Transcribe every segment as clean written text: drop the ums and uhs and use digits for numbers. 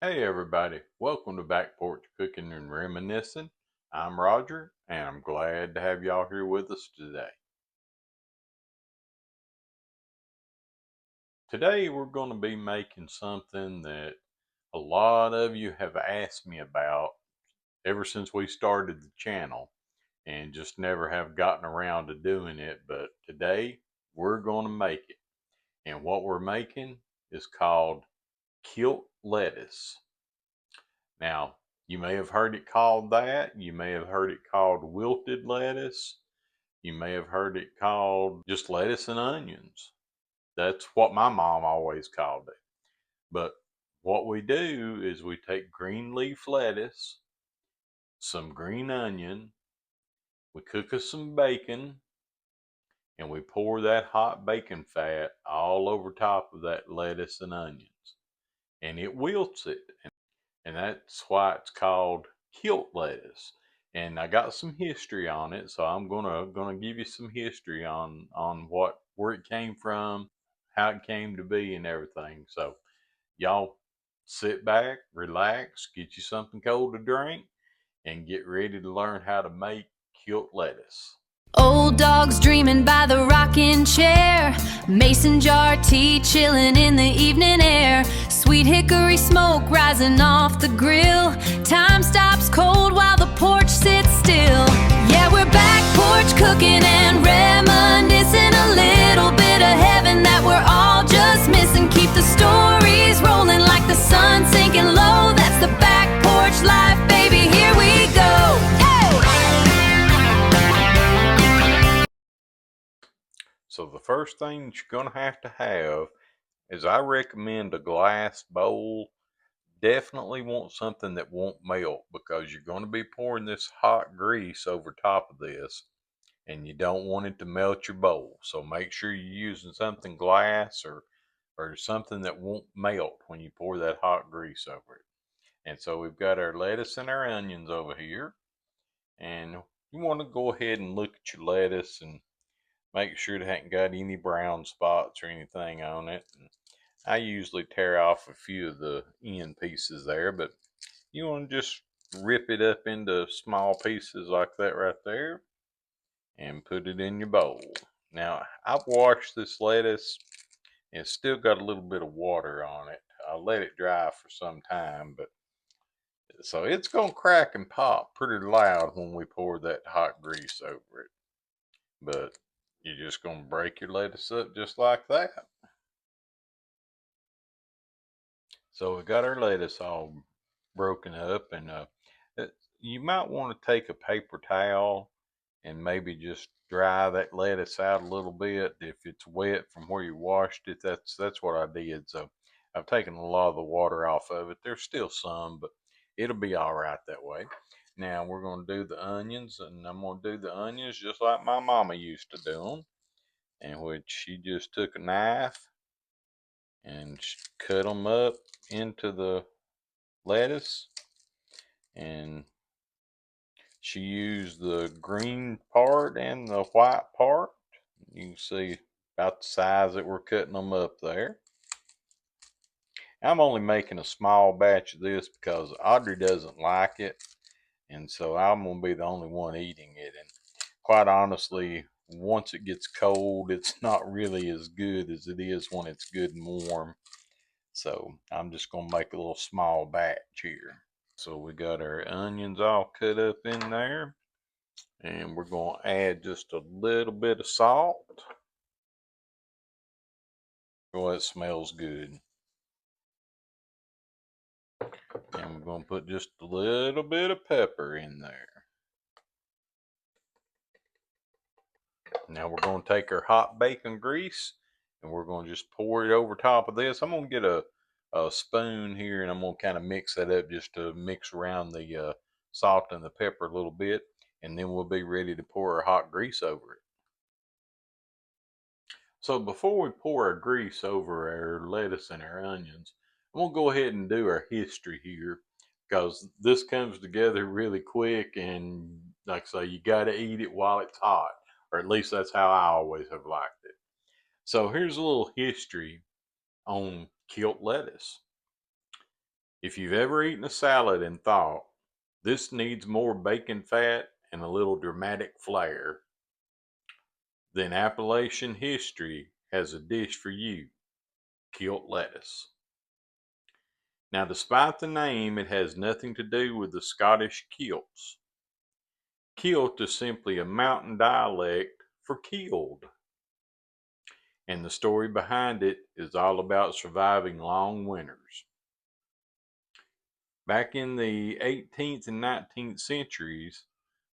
Hey everybody, welcome to Back Porch Cooking and Reminiscing. I'm Roger and I'm glad to have y'all here with us today. Today we're going to be making something that a lot of you have asked me about ever since we started the channel and just never have gotten around to doing it, but today we're going to make it. And what we're making is called Kilt Lettuce. Now, you may have heard it called that. You may have heard it called wilted lettuce. You may have heard it called just lettuce and onions. That's what my mom always called it. But what we do is we take green leaf lettuce, some green onion, we cook us some bacon, and we pour that hot bacon fat all over top of that lettuce and onions. And it wilts it. And that's why it's called kilt lettuce. And I got some history on it, so I'm gonna give you some history on where it came from, how it came to be, and everything. So y'all sit back, relax, get you something cold to drink, and get ready to learn how to make kilt lettuce. Old dogs dreaming by the rocking chair, mason jar tea chilling in the evening air, sweet hickory smoke rising off the grill. Time stops cold while the porch sits still. Yeah, we're back porch cooking and reminiscing, a little bit of heaven that we're all just missing. Keep the stories rolling like the sun sinking low. That's the back porch life, baby, here we go. So the first thing that you're gonna have to have is I recommend a glass bowl. Definitely want something that won't melt because you're going to be pouring this hot grease over top of this and you don't want it to melt your bowl. So make sure you're using something glass or something that won't melt when you pour that hot grease over it. And so we've got our lettuce and our onions over here. And you want to go ahead and look at your lettuce and make sure it hasn't got any brown spots or anything on it. And I usually tear off a few of the end pieces there, but you want to just rip it up into small pieces like that right there and put it in your bowl. Now, I've washed this lettuce and it's still got a little bit of water on it. I'll let it dry for some time, but so it's going to crack and pop pretty loud when we pour that hot grease over it. But you're just going to break your lettuce up just like that. So we got our lettuce all broken up, and you might want to take a paper towel and maybe just dry that lettuce out a little bit. If it's wet from where you washed it, that's what I did. So I've taken a lot of the water off of it. There's still some, but it'll be all right that way. Now we're going to do the onions, and I'm going to do the onions just like my mama used to do them, in which she just took a knife and cut them up into the lettuce, and she used the green part and the white part. You can see about the size that we're cutting them up there. I'm only making a small batch of this because Audrey doesn't like it, and so I'm going to be the only one eating it. And quite honestly, once it gets cold, it's not really as good as it is when it's good and warm. So I'm just going to make a little small batch here. So we got our onions all cut up in there, and we're going to add just a little bit of salt. Oh, it smells good. And we're going to put just a little bit of pepper in there. Now we're going to take our hot bacon grease and we're going to just pour it over top of this. I'm going to get a spoon here and I'm going to kind of mix that up just to mix around the salt and the pepper a little bit. And then we'll be ready to pour our hot grease over it. So before we pour our grease over our lettuce and our onions, I'm going to go ahead and do our history here because this comes together really quick, and like I say, you got to eat it while it's hot, or at least that's how I always have liked it. So here's a little history on kilt lettuce. If you've ever eaten a salad and thought, this needs more bacon fat and a little dramatic flair, then Appalachian history has a dish for you: Kilt lettuce. Now, despite the name, it has nothing to do with the Scottish kilts. Kilt is simply a mountain dialect for killed, and the story behind it is all about surviving long winters. Back in the 18th and 19th centuries,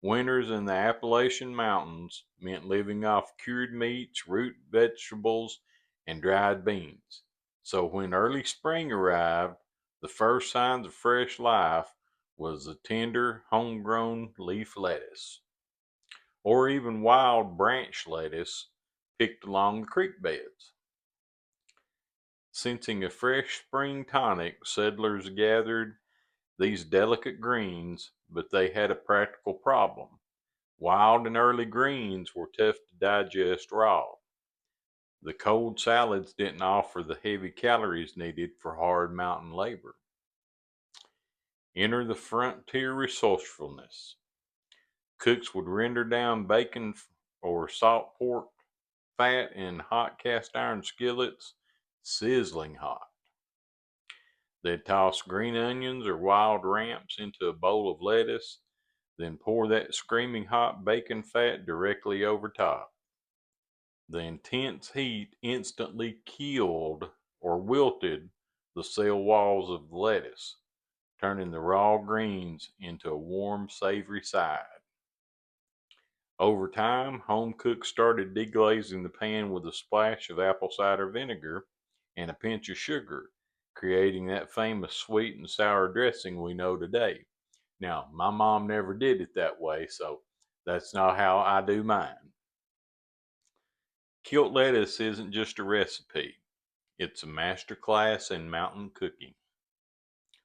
winters in the Appalachian Mountains meant living off cured meats, root vegetables, and dried beans. So when early spring arrived, the first signs of fresh life was the tender, homegrown leaf lettuce, or even wild branch lettuce picked along the creek beds. Sensing a fresh spring tonic, settlers gathered these delicate greens, but they had a practical problem. Wild and early greens were tough to digest raw. The cold salads didn't offer the heavy calories needed for hard mountain labor. Enter the frontier resourcefulness. Cooks would render down bacon or salt pork fat in hot cast iron skillets, sizzling hot. They'd toss green onions or wild ramps into a bowl of lettuce, then pour that screaming hot bacon fat directly over top. The intense heat instantly killed or wilted the cell walls of the lettuce, turning the raw greens into a warm, savory side. Over time, home cooks started deglazing the pan with a splash of apple cider vinegar and a pinch of sugar, creating that famous sweet and sour dressing we know today. Now, my mom never did it that way, so that's not how I do mine. Kilt lettuce isn't just a recipe, it's a master class in mountain cooking.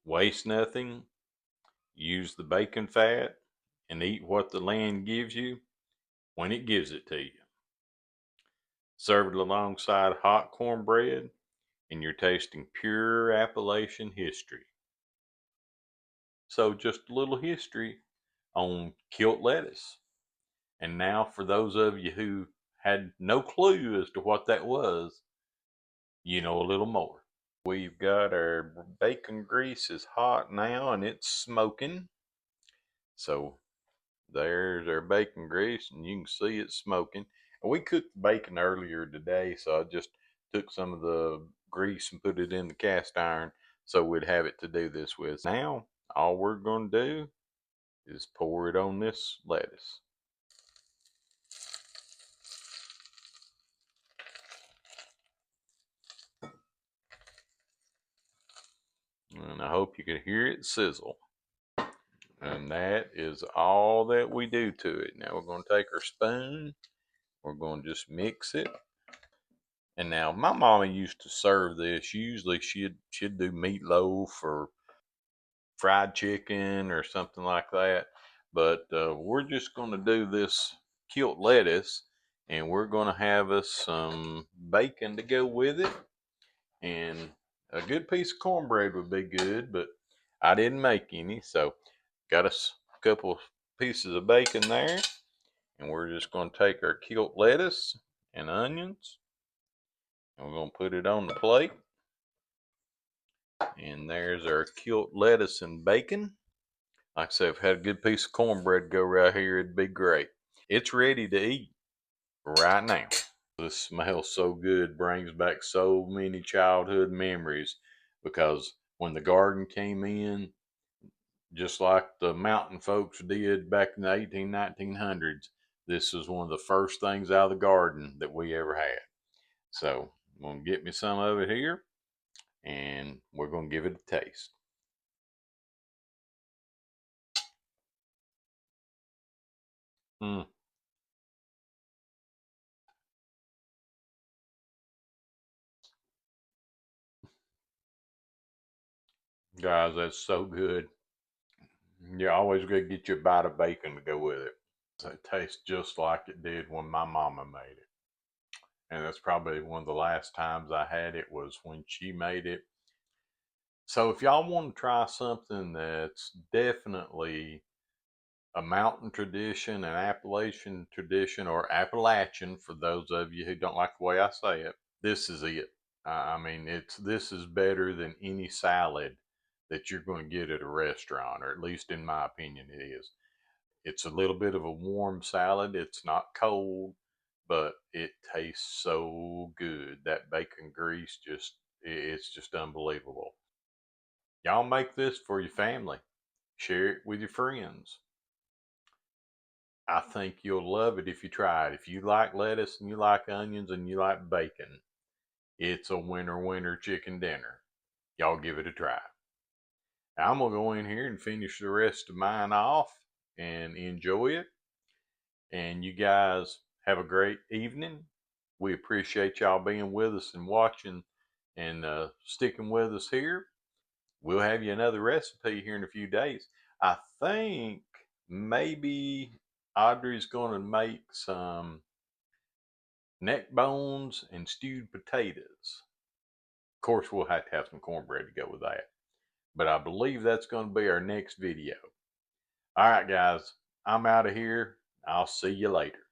Waste nothing, use the bacon fat, and eat what the land gives you when it gives it to you. Serve it alongside hot cornbread, and you're tasting pure Appalachian history. So, just a little history on Kilt lettuce. And now, for those of you who had no clue as to what that was, you know a little more. We've got our bacon grease is hot now and it's smoking. So there's our bacon grease, and you can see it smoking. And we cooked the bacon earlier today, so I just took some of the grease and put it in the cast iron so we'd have it to do this with. Now, all we're going to do is pour it on this lettuce. And I hope you can hear it sizzle. And that is all that we do to it. Now we're going to take our spoon. We're going to just mix it. And now my mama used to serve this. Usually she'd do meatloaf or fried chicken or something like that. But we're just going to do this Kilt lettuce, and we're going to have us some bacon to go with it, and a good piece of cornbread would be good, but I didn't make any, so got us a couple pieces of bacon there, and we're just going to take our Kilt lettuce and onions, and we're going to put it on the plate. And there's our Kilt lettuce and bacon. Like I said, if I had a good piece of cornbread go right here, it'd be great. It's ready to eat right now. This smells so good, brings back so many childhood memories, because when the garden came in, just like the mountain folks did back in the 1900s, this was one of the first things out of the garden that we ever had. So I'm going to get me some of it here, and we're going to give it a taste. Mm. Guys, that's so good. You're always going to get your bite of bacon to go with it. It tastes just like it did when my mama made it. And that's probably one of the last times I had it was when she made it. So if y'all want to try something that's definitely a mountain tradition, an Appalachian tradition, or Appalachian for those of you who don't like the way I say it, this is it. I mean, this is better than any salad that you're going to get at a restaurant, or at least in my opinion, it is. It's a little bit of a warm salad. It's not cold, but it tastes so good. That bacon grease it's just unbelievable. Y'all make this for your family. Share it with your friends. I think you'll love it if you try it. If you like lettuce and you like onions and you like bacon, it's a winner chicken dinner. Y'all give it a try. Now, I'm going to go in here and finish the rest of mine off and enjoy it. And you guys have a great evening. We appreciate y'all being with us and watching and sticking with us here. We'll have you another recipe here in a few days. I think maybe Audrey's going to make some neck bones and stewed potatoes. Of course, we'll have to have some cornbread to go with that. But I believe that's going to be our next video. All right, guys, I'm out of here. I'll see you later.